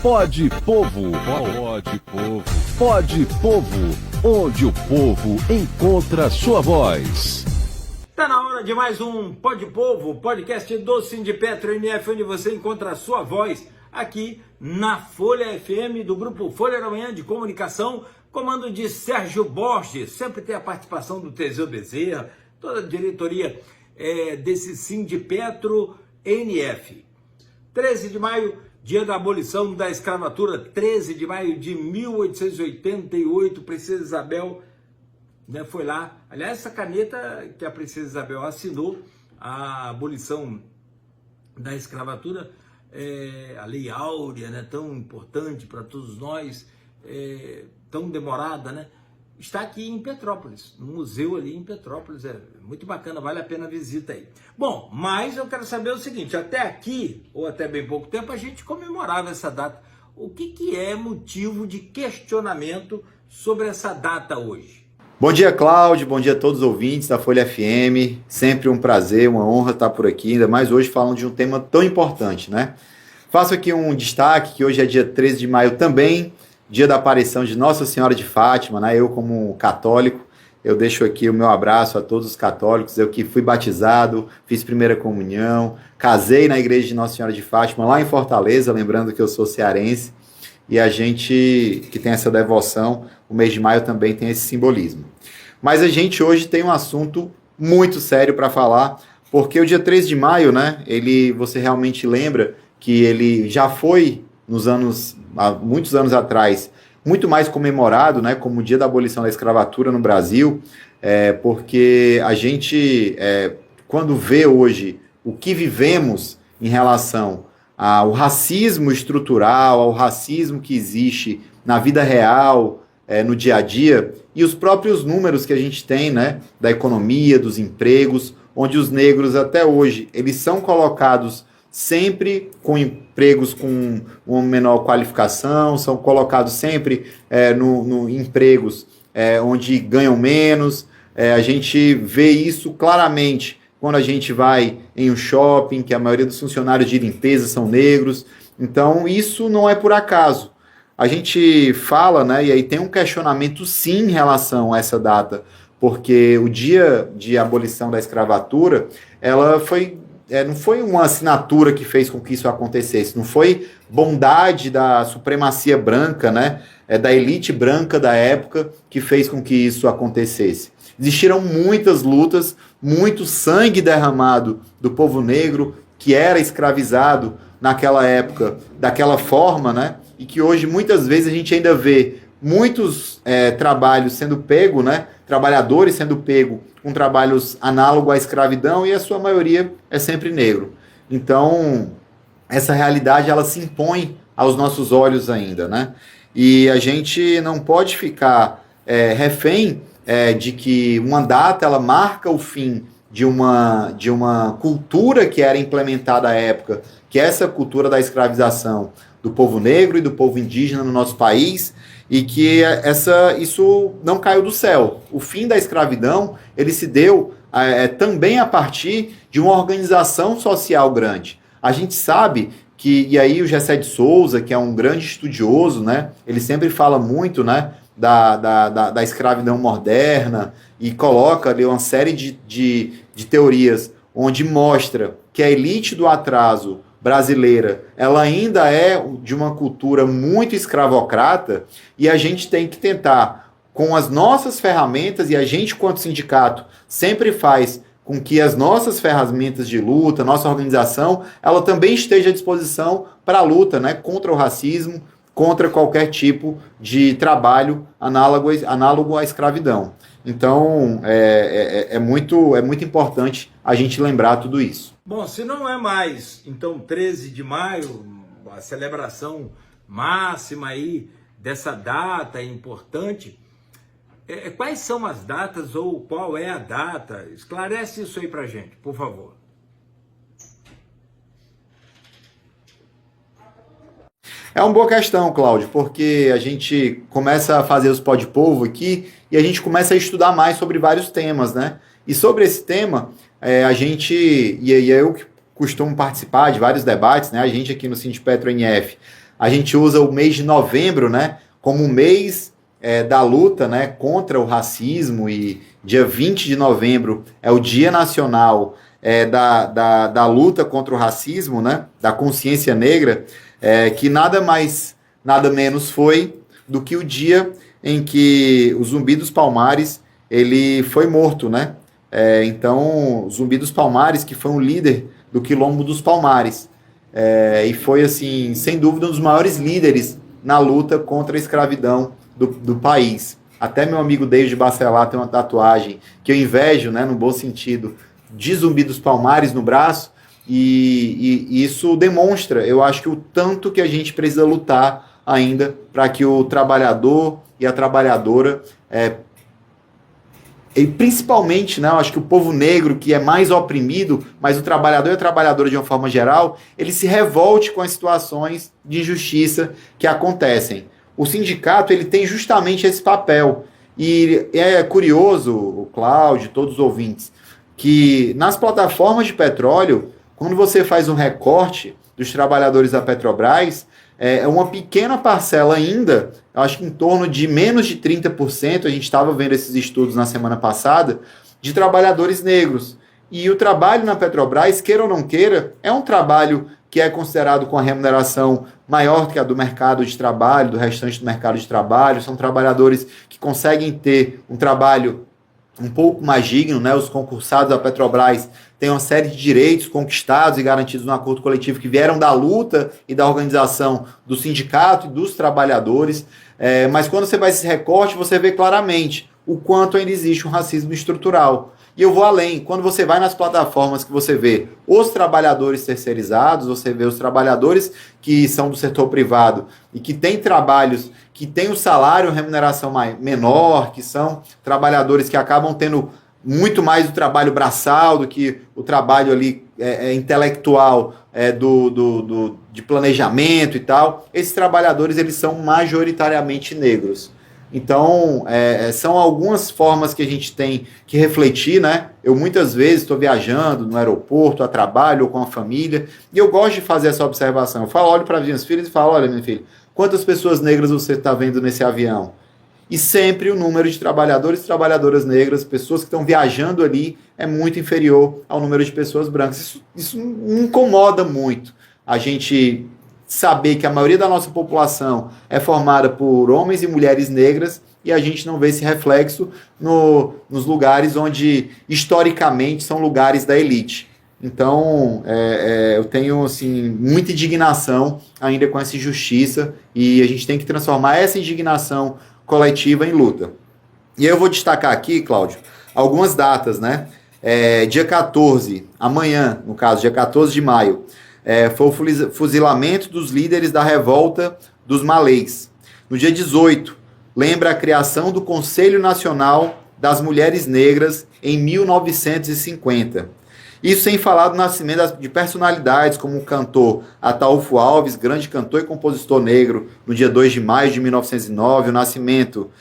Pode Povo. Pode Povo. Pode Povo, onde o povo encontra sua voz. Tá na hora de mais um Pode Povo, podcast do Sindipetro NF, onde você encontra a sua voz aqui na Folha FM, do grupo Folha da Manhã de Comunicação, comando de Sérgio Borges. Sempre tem a participação do Teseu Bezerra, toda a diretoria desse Sindipetro NF. 13 de maio, dia da abolição da escravatura, 13 de maio de 1888, Princesa Isabel foi lá. Aliás, essa caneta que a Princesa Isabel assinou, a abolição da escravatura, a Lei Áurea, tão importante para todos nós, tão demorada, está aqui em Petrópolis, no museu ali em Petrópolis. É muito bacana, vale a pena a visita aí. Bom, mas eu quero saber o seguinte: até aqui, ou até bem pouco tempo, a gente comemorava essa data. O que é motivo de questionamento sobre essa data hoje? Bom dia, Cláudio, bom dia a todos os ouvintes da Folha FM, sempre um prazer, uma honra estar por aqui, ainda mais hoje falando de um tema tão importante, Faço aqui um destaque que hoje é dia 13 de maio também, dia da aparição de Nossa Senhora de Fátima, Eu como católico, eu deixo aqui o meu abraço a todos os católicos, eu que fui batizado, fiz primeira comunhão, casei na igreja de Nossa Senhora de Fátima lá em Fortaleza, lembrando que eu sou cearense, e a gente que tem essa devoção, o mês de maio também tem esse simbolismo. Mas a gente hoje tem um assunto muito sério para falar, porque o dia 13 de maio, você realmente lembra que ele já foi há muitos anos atrás, muito mais comemorado, como o dia da abolição da escravatura no Brasil, porque a gente, quando vê hoje o que vivemos em relação ao racismo estrutural, ao racismo que existe na vida real, no dia a dia, e os próprios números que a gente tem, da economia, dos empregos, onde os negros até hoje, eles são colocados sempre com empregos com uma menor qualificação, são colocados sempre no empregos onde ganham menos. A gente vê isso claramente quando a gente vai em um shopping, que a maioria dos funcionários de limpeza são negros. Então, isso não é por acaso. A gente fala, e aí tem um questionamento sim em relação a essa data, porque o dia de abolição da escravatura, ela não foi uma assinatura que fez com que isso acontecesse, não foi bondade da supremacia branca, da elite branca da época que fez com que isso acontecesse. Existiram muitas lutas, muito sangue derramado do povo negro que era escravizado naquela época, daquela forma, e que hoje muitas vezes a gente ainda vê muitos trabalhos sendo pego, trabalhadores sendo pego com trabalhos análogos à escravidão, e a sua maioria é sempre negro. Então, essa realidade ela se impõe aos nossos olhos ainda, E a gente não pode ficar refém de que uma data ela marca o fim de uma cultura que era implementada à época, que é essa cultura da escravização do povo negro e do povo indígena no nosso país, e que isso não caiu do céu. O fim da escravidão ele se deu também a partir de uma organização social grande. A gente sabe que, e aí o Gessé de Souza, que é um grande estudioso, ele sempre fala muito da escravidão moderna e coloca ali uma série de teorias onde mostra que a elite do atraso brasileira, ela ainda é de uma cultura muito escravocrata, e a gente tem que tentar, com as nossas ferramentas, e a gente, quanto sindicato, sempre faz com que as nossas ferramentas de luta, nossa organização, ela também esteja à disposição para a luta, contra o racismo, contra qualquer tipo de trabalho análogo à escravidão. Então, é muito importante a gente lembrar tudo isso. Bom, se não é mais, então, 13 de maio, a celebração máxima aí dessa data importante, quais são as datas ou qual é a data? Esclarece isso aí pra gente, por favor. É uma boa questão, Cláudio, porque a gente começa a fazer os Pode Povo aqui e a gente começa a estudar mais sobre vários temas, E sobre esse tema, a gente, e eu que costumo participar de vários debates, A gente aqui no Sindipetro NF, a gente usa o mês de novembro, né, como um mês da luta, né, contra o racismo, e dia 20 de novembro é o Dia Nacional da luta contra o racismo, né, da consciência negra, que nada mais, nada menos foi do que o dia em que o Zumbi dos Palmares ele foi morto, né? Então, o Zumbi dos Palmares, que foi um líder do Quilombo dos Palmares, e foi, assim, sem dúvida, um dos maiores líderes na luta contra a escravidão do país. Até meu amigo David Bacelar tem uma tatuagem que eu invejo, né, no bom sentido, de Zumbi dos Palmares no braço, e isso demonstra, eu acho, que o tanto que a gente precisa lutar ainda para que o trabalhador e a trabalhadora, e principalmente, né, eu acho que o povo negro, que é mais oprimido, mas o trabalhador e a trabalhadora de uma forma geral, ele se revolte com as situações de injustiça que acontecem. O sindicato, ele tem justamente esse papel. E é curioso, o Cláudio, todos os ouvintes, que nas plataformas de petróleo, quando você faz um recorte dos trabalhadores da Petrobras, uma pequena parcela ainda, eu acho que em torno de menos de 30%, a gente estava vendo esses estudos na semana passada, de trabalhadores negros. E o trabalho na Petrobras, queira ou não queira, é um trabalho que é considerado com a remuneração maior que a do mercado de trabalho, do restante do mercado de trabalho. São trabalhadores que conseguem ter um trabalho um pouco mais digno, né? Os concursados da Petrobras têm uma série de direitos conquistados e garantidos no acordo coletivo que vieram da luta e da organização do sindicato e dos trabalhadores. Mas quando você vai esse recorte, você vê claramente o quanto ainda existe um racismo estrutural. E eu vou além. Quando você vai nas plataformas que você vê os trabalhadores terceirizados, você vê os trabalhadores que são do setor privado e que têm trabalhos que têm o salário, remuneração menor, que são trabalhadores que acabam tendo muito mais do trabalho braçal do que o trabalho ali intelectual de planejamento e tal. Esses trabalhadores, eles são majoritariamente negros. Então, são algumas formas que a gente tem que refletir, né? Eu muitas vezes estou viajando no aeroporto, a trabalho ou com a família, e eu gosto de fazer essa observação. Eu olho para as minhas filhas e falo: olha, minha filha, quantas pessoas negras você está vendo nesse avião? E sempre o número de trabalhadores e trabalhadoras negras, pessoas que estão viajando ali, é muito inferior ao número de pessoas brancas. Isso me incomoda muito. A gente saber que a maioria da nossa população é formada por homens e mulheres negras e a gente não vê esse reflexo nos lugares onde, historicamente, são lugares da elite. Então, eu tenho, assim, muita indignação ainda com essa injustiça e a gente tem que transformar essa indignação coletiva em luta. E eu vou destacar aqui, Cláudio, algumas datas, né? Dia 14, amanhã, no caso, dia 14 de maio, foi o fuzilamento dos líderes da revolta dos malês. No dia 18, lembra a criação do Conselho Nacional das Mulheres Negras em 1950. Isso sem falar do nascimento de personalidades como o cantor Ataúfo Alves, grande cantor e compositor negro, no dia 2 de maio de 1909, o nascimento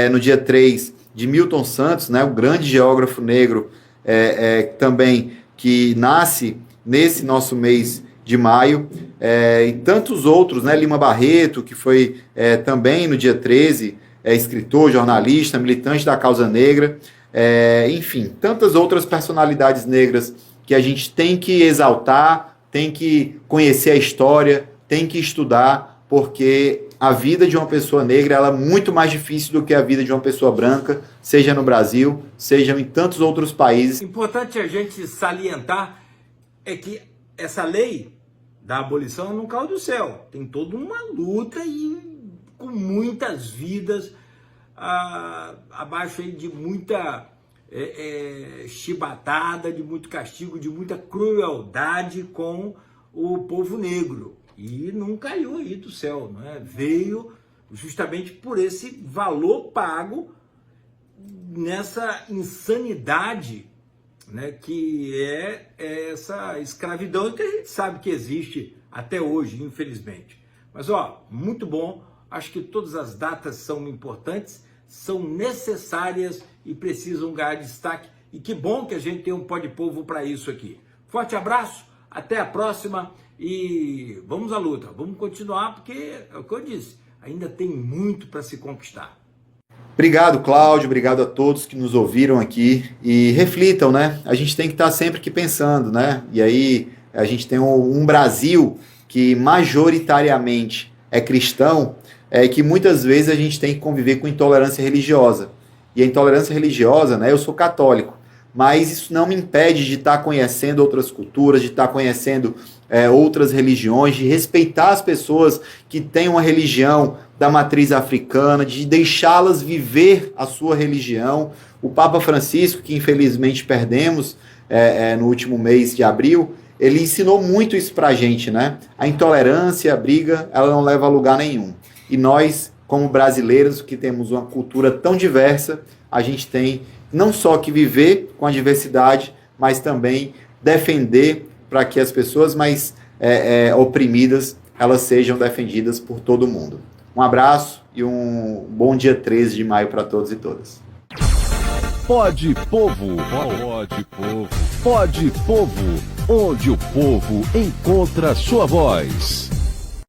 no dia 3 de Milton Santos, né, o grande geógrafo negro também, que nasce nesse nosso mês de maio, e tantos outros, né, Lima Barreto, que foi também no dia 13, escritor, jornalista, militante da causa negra, enfim, tantas outras personalidades negras que a gente tem que exaltar, tem que conhecer a história, tem que estudar, porque a vida de uma pessoa negra ela é muito mais difícil do que a vida de uma pessoa branca, seja no Brasil, seja em tantos outros países. Importante a gente salientar é que essa lei da abolição não caiu do céu. Tem toda uma luta e com muitas vidas abaixo aí de muita chibatada, de muito castigo, de muita crueldade com o povo negro. E não caiu aí do céu, não é? Veio justamente por esse valor pago nessa insanidade, né, que é essa escravidão que a gente sabe que existe até hoje, infelizmente. Mas, muito bom. Acho que todas as datas são importantes, são necessárias e precisam ganhar destaque. E que bom que a gente tem um Pó de Povo para isso aqui. Forte abraço, até a próxima e vamos à luta, vamos continuar, porque é o que eu disse, ainda tem muito para se conquistar. Obrigado, Cláudio, obrigado a todos que nos ouviram aqui e reflitam, né? A gente tem que estar sempre aqui pensando, né? E aí a gente tem um Brasil que majoritariamente é cristão, que muitas vezes a gente tem que conviver com intolerância religiosa. E a intolerância religiosa, né? Eu sou católico, mas isso não me impede de estar conhecendo outras culturas, de estar conhecendo outras religiões, de respeitar as pessoas que têm uma religião da matriz africana, de deixá-las viver a sua religião. O Papa Francisco, que infelizmente perdemos no último mês de abril, ele ensinou muito isso pra gente, né? A intolerância, a briga, ela não leva a lugar nenhum. E nós, como brasileiros, que temos uma cultura tão diversa, a gente tem não só que viver com a diversidade, mas também defender para que as pessoas mais oprimidas, elas sejam defendidas por todo mundo. Um abraço e um bom dia 13 de maio para todos e todas. Pode Povo, pode Povo, pode Povo, onde o povo encontra sua voz.